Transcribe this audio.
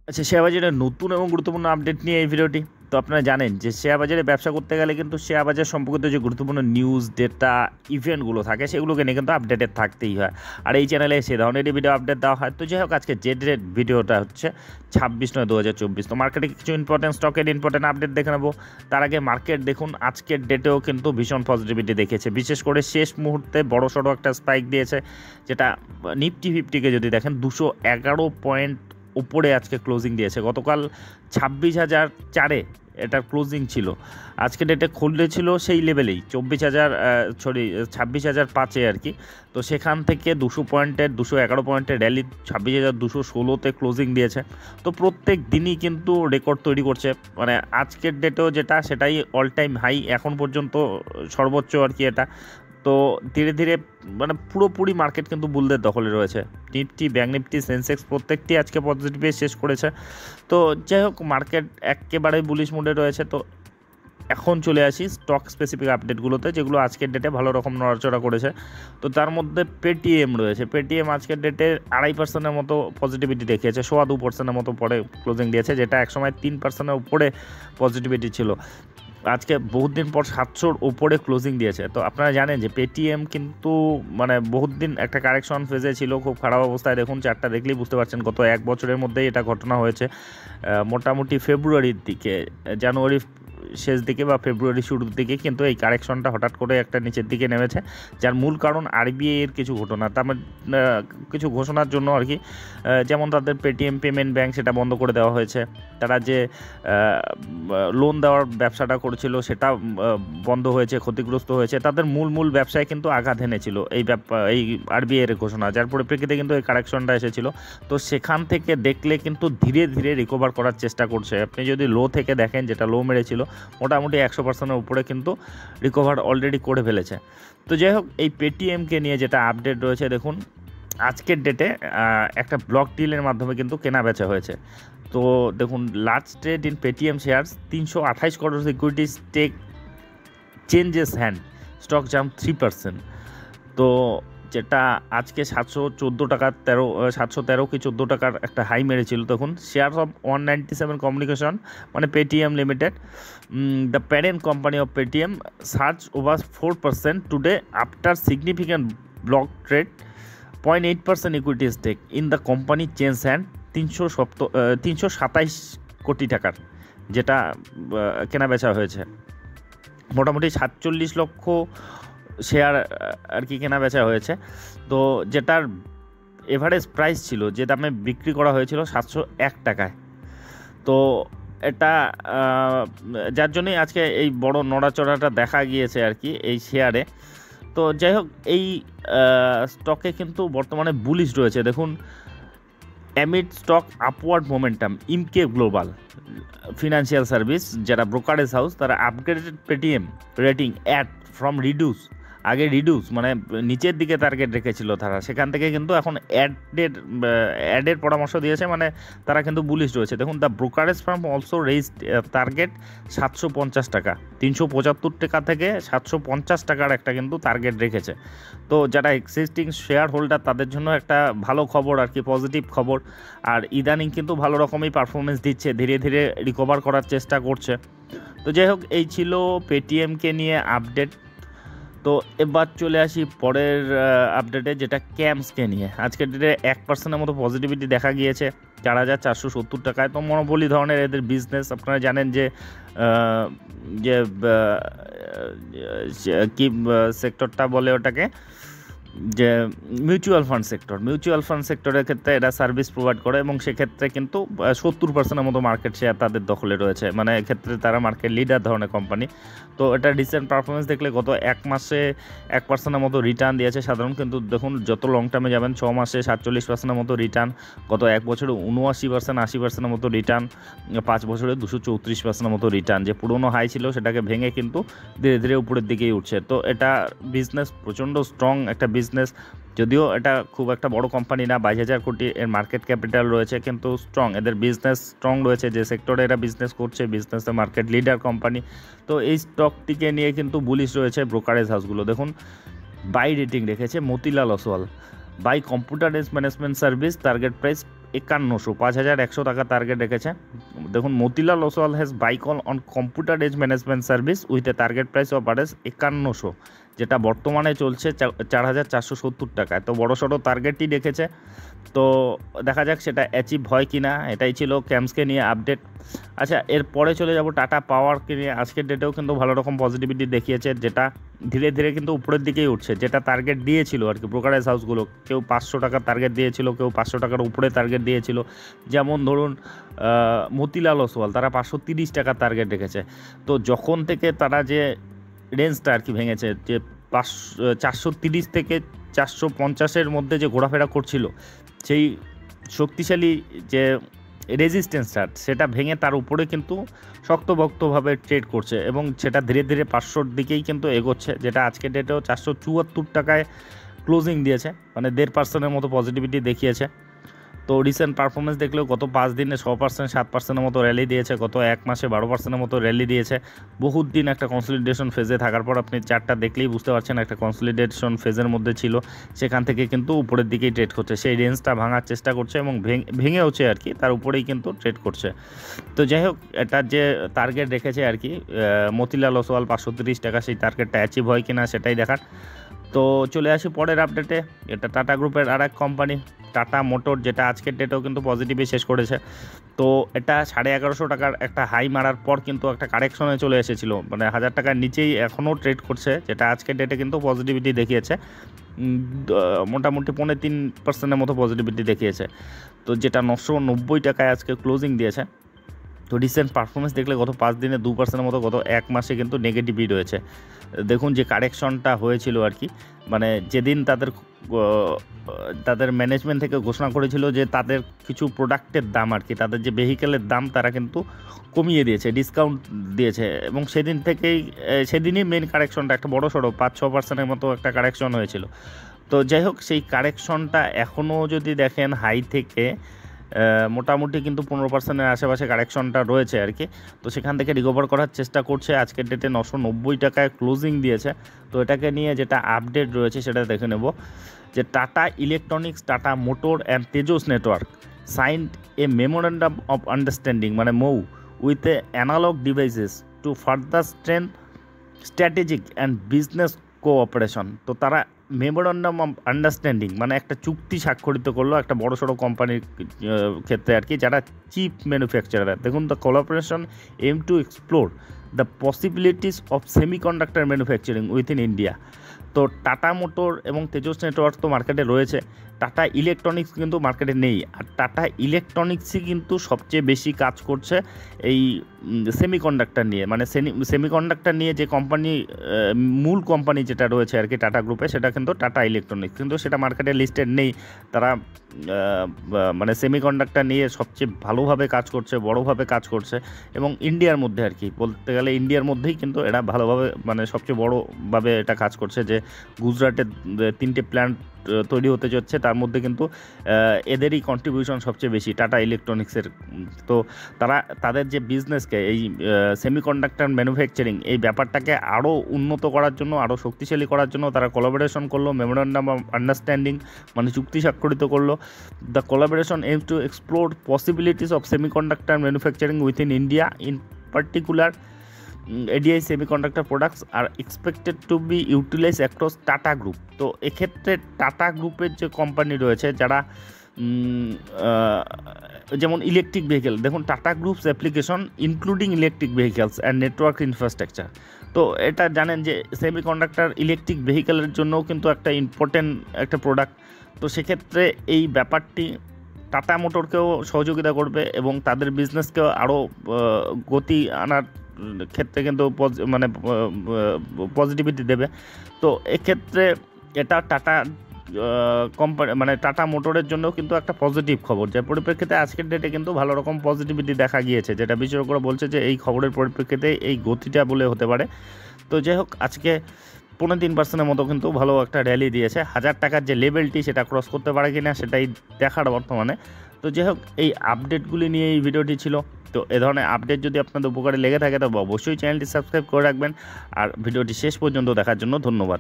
আচ্ছা, শেয়ার বাজারের নতুন এবং গুরুত্বপূর্ণ আপডেট নিয়ে এই ভিডিওটি। তো আপনারা জানেন যে শেয়ার বাজারে ব্যবসা করতে গেলে কিন্তু শেয়ার বাজার সম্পর্কিত যে গুরুত্বপূর্ণ নিউজ, ডেটা, ইভেন্টগুলো থাকে সেগুলোকে নিয়ে কিন্তু আপডেটেড থাকতেই হয়। আর এই চ্যানেলে সে ধরনেরই ভিডিও আপডেট দেওয়া হয়। তো যাই হোক, আজকে যে ডেট ভিডিওটা হচ্ছে 26/9/2024। তো মার্কেটে কিছু ইম্পর্টেন্ট স্টকের ইম্পর্টেন্ট আপডেট দেখে নেবো। তার আগে মার্কেট দেখুন, আজকের ডেটেও কিন্তু ভীষণ পজিটিভিটি দেখেছে। বিশেষ করে শেষ মুহূর্তে বড়সড় একটা স্পাইক দিয়েছে, যেটা নিফটি 50-কে যদি দেখেন 211 পয়েন্ট উপরে আজকে ক্লোজিং দিয়েছে। গতকাল 26,004-এ এটার ক্লোজিং ছিল, আজকে ডেটে খুলেছিল সেই লেভেলেই 26,005-এ আর কি। তো সেখান থেকে 211 পয়েন্টের র্যালি 26,216-তে ক্লোজিং দিয়েছে। তো প্রত্যেক দিনই কিন্তু রেকর্ড তৈরি করছে, মানে আজকের ডেটেও যেটা সেটাই অল টাইম হাই এখন পর্যন্ত, সর্বোচ্চ আর কি এটা। তো ধীরে ধীরে মানে পুরোপুরি মার্কেট কিন্তু বুলদের দখলে রয়েছে। নিফটি, ব্যাঙ্ক নিফটি, সেন্সেক্স প্রত্যেকটি আজকে পজিটিভে শেষ করেছে। তো যাই হোক, মার্কেট একেবারেই বুলিশ মুডে রয়েছে। তো এখন চলে আসি স্টক স্পেসিফিক আপডেটগুলোতে, যেগুলো আজকের ডেটে ভালো রকম নড়াচড়া করেছে। তো তার মধ্যে পেটিএম রয়েছে। পেটিএম আজকের ডেটে 2.5% মতো পজিটিভিটি দেখিয়েছে, 2.25% মতো পরে ক্লোজিং দিয়েছে, যেটা একসময় 3%-এর উপরে পজিটিভিটি ছিল। আজকে বহুত দিন পর 700-র উপরে ক্লোজিং দিয়েছে। তো আপনারা জানেন যে পেটিএম কিন্তু মানে বহুত দিন একটা কারেকশন ফেজে ছিল, খুব খারাপ অবস্থায়। দেখুন চারটা দেখলেই বুঝতে পারছেন গত 1 বছরের মধ্যেই এটা ঘটনা হয়েছে। মোটামুটি ফেব্রুয়ারির দিকে, জানুয়ারি শেষ দিকে বা ফেব্রুয়ারি শুরুর দিকে কিন্তু এই কারেকশনটা হঠাৎ করে একটা নিচের দিকে নেমেছে, যার মূল কারণ আরবিআই এর কিছু ঘটনা, তার কিছু ঘোষণার জন্য আর কি। যেমন তাদের পেটিএম পেমেন্ট ব্যাংক সেটা বন্ধ করে দেওয়া হয়েছে, তারা যে লোন দেওয়ার ব্যবসাটা করেছিল সেটা বন্ধ হয়েছে, ক্ষতিগ্রস্ত হয়েছে। তাদের মূল ব্যবসায় কিন্তু আঘাত এনেছিল এই আরবিআই এর ঘোষণা, যার পরিপ্রেক্ষিতে কিন্তু এই কারেকশনটা এসেছিল। তো সেখান থেকে দেখলে কিন্তু ধীরে ধীরে রিকভার করার চেষ্টা করছে। আপনি যদি লো থেকে দেখেন, যেটা লো মেরেছিল মোটামুটি 100%-এর উপরে কিন্তু রিকভার অলরেডি করে ফেলেছে। তো যাই হোক, এই পেটিএমকে নিয়ে যেটা আপডেট রয়েছে দেখুন, আজকের ডেটে একটা ব্লক ডিলের মাধ্যমে কিন্তু কেনা বেচা হয়েছে। তো দেখুন, last trade in Paytm shares 328 crore equity stake changes hand, stock jump 3%। তো যেটা আজকে 714 টাকা 713 কি 14 টাকার একটা হাই মেরেছিল। তখন শেয়ার অফ 197 কমিউনিকেশন মানে Paytm limited, the parent company of Paytm, surge over 4% today after significant block trade. 0.8% equity stake in the company change hand 327 কোটি টাকার, যেটা কেনা বেচা হয়েছে। মোটামুটি 47 লক্ষ শেয়ার আর কি কেনা বেচা হয়েছে। তো যেটার এভারেজ প্রাইস ছিল, যে দামে বিক্রি করা হয়েছিল 701 টাকায়। তো এটা যার জন্যই আজকে এই বড় নড়াচড়াটা দেখা গিয়েছে আর কি এই শেয়ারে। তো যাই হোক, এই স্টকে কিন্তু বর্তমানে বুলিশ রয়েছে। দেখুন, amid stock upward momentum, Emkay global financial service যারা ব্রোকারেজ হাউস, তারা upgraded Paytm rating at from reduce, আগে রিডিউস মানে নিচের দিকে টার্গেট রেখেছিল তারা, সেখান থেকে কিন্তু এখন অ্যাডের পরামর্শ দিয়েছে, মানে তারা কিন্তু বুলিশ রয়েছে। দেখুন, the brokerage firm also raised target 750 টাকা, 375 টাকা থেকে 750 টাকার একটা কিন্তু টার্গেট রেখেছে। তো যারা এক্সিস্টিং শেয়ার হোল্ডার তাদের জন্য একটা ভালো খবর আর কি, পজিটিভ খবর। আর ইদানিং কিন্তু ভালো রকমই পারফরমেন্স দিচ্ছে, ধীরে ধীরে রিকভার করার চেষ্টা করছে। তো যাই হোক, এই ছিল পেটিএমকে নিয়ে আপডেট। তো এবার চলে আসি পরের আপডেটে, যেটা ক্যামসকে নিয়ে। আজকের ডেটে 1%-এর মতো পজিটিভিটি দেখা গিয়েছে 4,470 টাকায়। তো মনোপলি ধরনের এদের বিজনেস, আপনারা জানেন যে কি সেক্টরটা বলে ওটাকে, যে মিউচুয়াল ফান্ড সেক্টরের ক্ষেত্রে এরা সার্ভিস প্রোভাইড করে, এবং সেক্ষেত্রে কিন্তু 70%-এর মতো মার্কেট শেয়ার তাদের দখলে রয়েছে, মানে এক্ষেত্রে তারা মার্কেট লিডার ধরনের কোম্পানি। তো এটা রিসেন্ট পারফরমেন্স দেখলে গত 1 মাসে 1%-এর মতো রিটার্ন দিয়েছে সাধারণ, কিন্তু দেখুন যত লং টার্মে যাবেন 6 মাসে 47%-এর মতো রিটার্ন, গত 1 বছরে 79%, 80%-এর মতো রিটার্ন, 5 বছরে 234%-এর মতো রিটার্ন। যে পুরনো হাই ছিল সেটাকে ভেঙে কিন্তু ধীরে ধীরে উপরের দিকেই উঠছে। তো এটা বিজনেস প্রচণ্ড স্ট্রং একটা বিজনেস, যদিও এটা খুব একটা বড় কোম্পানি না, 22,000 কোটি এর মার্কেট ক্যাপিটাল রয়েছে, কিন্তু স্ট্রং, এদের বিজনেস স্ট্রং রয়েছে, যে সেক্টরে এরা বিজনেস করছে, বিজনেসে মার্কেট লিডার কোম্পানি। তো এই স্টকটিকে নিয়ে কিন্তু বুলিশ রয়েছে ব্রোকারেজ হাউসগুলো। দেখুন, বাই রেটিং রেখেছে Motilal Oswal, buy computer management service, target price 5100, 5100 টাকা টার্গেট রেখেছে। দেখুন Motilal Oswal has buy call on computer age management service with a target price of RS 5100, যেটা বর্তমানে চলছে 4470 টাকায়। তো বড় সড়ো টার্গেটই রেখেছে, তো দেখা যাক সেটা অ্যাচিভ হয় কি না। এটাই ছিল ক্যামসকে নিয়ে আপডেট। আচ্ছা, এরপরে চলে যাব টাটা পাওয়ারকে নিয়ে। আজকের ডেটেও কিন্তু ভালো রকম পজিটিভিটি দেখিয়েছে, যেটা ধীরে ধীরে কিন্তু উপরের দিকেই উঠছে। যেটা টার্গেট দিয়েছিল আর কি ব্রোকারেজ হাউসগুলো, কেউ 500 টাকার টার্গেট দিয়েছিল, কেউ 500 টাকার উপরে টার্গেট দিয়েছিল। যেমন ধরুন মতিলাল ওসওয়াল, তারা 530 টাকার টার্গেট রেখেছে। তো যখন থেকে তারা যে রেঞ্জটা আর কি ভেঙেছে, যে 430 থেকে 450-এর মধ্যে যে ঘোরাফেরা করছিল, সেই শক্তিশালী যে রেজিস্ট্যান্সটা সেটা ভেঙে তার উপরে কিন্তু শক্তভক্তভাবে ট্রেড করছে এবং সেটা ধীরে ধীরে 500-র দিকেই কিন্তু এগোচ্ছে, যেটা আজকের ডেটেও 474 টাকায় ক্লোজিং দিয়েছে, মানে 1.5% মতো পজিটিভিটি দেখিয়েছে। তো রিসেন্ট পারফরমেন্স দেখলেও গত 5 দিনে 6%, 7%-এর মতো র্যালি দিয়েছে, গত 1 মাসে 12%-এর মতো র্যালি দিয়েছে। বহুত দিন একটা কনসলিডেশন ফেজে থাকার পর আপনি চার্টটা দেখলেই বুঝতে পারছেন একটা কনসলিডেশন ফেজের মধ্যে ছিল, সেখান থেকে কিন্তু উপরের দিকেই ট্রেড করছে। সেই রেঞ্জটা ভাঙার চেষ্টা করছে এবং ভেঙেওছে আর কি, তার উপরেই কিন্তু ট্রেড করছে। তো যাই হোক, এটার যে টার্গেট রেখেছে আর কি মতিলাল ওসওয়াল 530 টাকা, সেই টার্গেটটা অ্যাচিভ হয় কি না সেটাই দেখার। তো চলে আসি পরের আপডেটে। এটা টাটা গ্রুপের আর এক কোম্পানি টাটা মোটর, যেটা আজকের ডেটেও কিন্তু পজিটিভে শেষ করেছে। তো এটা 1150 টাকার একটা হাই মারার পর কিন্তু একটা কারেকশনে চলে এসেছিলো, মানে 1000 টাকার নিচেই এখনও ট্রেড করছে, যেটা আজকের ডেটে কিন্তু পজিটিভিটি দেখিয়েছে, মোটামুটি 3.5%-এর মতো পজিটিভিটি দেখিয়েছে। তো যেটা 990 টাকায় আজকে ক্লোজিং দিয়েছে। তো রিসেন্ট পারফরমেন্স দেখলে গত 5 দিনে 2%-এর মতো, গত 1 মাসে কিন্তু নেগেটিভই রয়েছে। দেখুন যে কারেকশনটা হয়েছিল আর কি, মানে যেদিন তাদের ম্যানেজমেন্ট থেকে ঘোষণা করেছিল যে তাদের কিছু প্রোডাক্টের দাম আর কি, তাদের যে ভেহিকেলের দাম তারা কিন্তু কমিয়ে দিয়েছে, ডিসকাউন্ট দিয়েছে, এবং সেদিনই মেন কারেকশনটা একটা বড় সড়ো 5-6%-এর মতো একটা কারেকশন হয়েছিল। তো যাই হোক, সেই কারেকশনটা এখনও যদি দেখেন হাই থেকে মোটামুটি কিন্তু 15%-এর আশেপাশে কারেকশনটা রয়েছে আর কি। তো সেখান থেকে রিকভার করার চেষ্টা করছে। আজকের ডেটে 990 টাকায় ক্লোজিং দিয়েছে। তো এটাকে নিয়ে যেটা আপডেট রয়েছে সেটা দেখে নেব, যে Tata electronics, Tata motor and Tejas network signed a memorandum of understanding, মানে MoU, with a analog devices to further strength strategic and business cooperation. তো তারা মেমোরেন্ডাম অফ আন্ডারস্ট্যান্ডিং মানে একটা চুক্তি স্বাক্ষরিত করলো একটা বড় সড়ো কোম্পানির ক্ষেত্রে আর কি, যারা চিপ ম্যানুফ্যাকচারার। দেখুন, the collaboration aim to explore the possibilities of semiconductor manufacturing within India. তো টাটা মোটর এবং তেজস নেটওয়ার্ক তো মার্কেটে রয়েছে, টাটা ইলেকট্রনিক্স কিন্তু মার্কেটে নেই। আর টাটা ইলেকট্রনিক্সই কিন্তু সবচেয়ে বেশি কাজ করছে এই সেমিকন্ডাক্টর নিয়ে, মানে সেমিকন্ডাক্টর নিয়ে যে কোম্পানি, মূল কোম্পানি যেটা রয়েছে আর কি টাটা গ্রুপে, সেটা কিন্তু টাটা ইলেকট্রনিক্স, কিন্তু সেটা মার্কেটে লিস্টেড নেই। তারা মানে সেমিকন্ডাক্টর নিয়ে সবচেয়ে ভালোভাবে কাজ করছে, বড়োভাবে কাজ করছে, এবং ইন্ডিয়ার মধ্যে আর কি বলতে গেলে ইন্ডিয়ার মধ্যেই কিন্তু এরা ভালোভাবে, মানে সবচেয়ে বড়োভাবে এটা কাজ করছে। যে গুজরাটের 3টে প্ল্যান্ট তৈরি হতে যাচ্ছে, তার মধ্যে কিন্তু এদেরই কন্ট্রিবিউশন সবচেয়ে বেশি টাটা ইলেকট্রনিক্সের। তো তারা তাদের যে বিজনেসকে এই সেমিকন্ডাক্টর ম্যানুফ্যাকচারিং এই ব্যাপারটাকে আরও উন্নত করার জন্য, আরও শক্তিশালী করার জন্য তারা কোলাবোরেশন করলো, মেমোরেন্ডাম অফ আন্ডারস্ট্যান্ডিং মানে চুক্তি স্বাক্ষরিত করলো। The collaboration aims to explore possibilities of semiconductor manufacturing within India, in particular ADI semiconductor products are expected to be utilized across tata group. তো এক্ষেত্রে টাটা গ্রুপের যে কোম্পানি রয়েছে যারা যেমন ইলেকট্রিক ভেহিকেল, দেখুন tata groups application including electric vehicles and network infrastructure. তো এটা জানেন যে সেমিকন্ডাক্টর ইলেকট্রিক ভেহিকেলের জন্যও কিন্তু একটা ইম্পর্টেন্ট একটা প্রোডাক্ট। তো সেক্ষেত্রে এই ব্যাপারটি টাটা মোটরকেও সহযোগিতা করবে এবং তাদের বিজনেসকেও আরও গতি আনার ক্ষেত্রে কিন্তু মানে পজিটিভিটি দেবে। তো এক্ষেত্রে এটা টাটা কোম্পানি মানে টাটা মোটরের জন্য কিন্তু একটা পজিটিভ খবর, যার পরিপ্রেক্ষিতে আজকের ডেটে কিন্তু ভালো রকম পজিটিভিটি দেখা গিয়েছে, যেটা বিশেষজ্ঞরা বলছে যে এই খবরের পরিপ্রেক্ষিতে এই গতিটা বলে হতে পারে। তো যাই হোক, আজকে 3.5%-এর মতো কিন্তু ভালো একটা র্যালি দিয়েছে। 1000 টাকার যে লেভেলটি সেটা ক্রস করতে পারে কিনা সেটাই দেখার বর্তমানে। তো যাই হোক, এই আপডেটগুলি নিয়ে এই ভিডিওটি ছিল। তো এ ধরনের আপডেট যদি আপনাদের উপকারে লেগে থাকে তবে অবশ্যই চ্যানেলটি সাবস্ক্রাইব করে রাখবেন। আর ভিডিওটি শেষ পর্যন্ত দেখার জন্য ধন্যবাদ।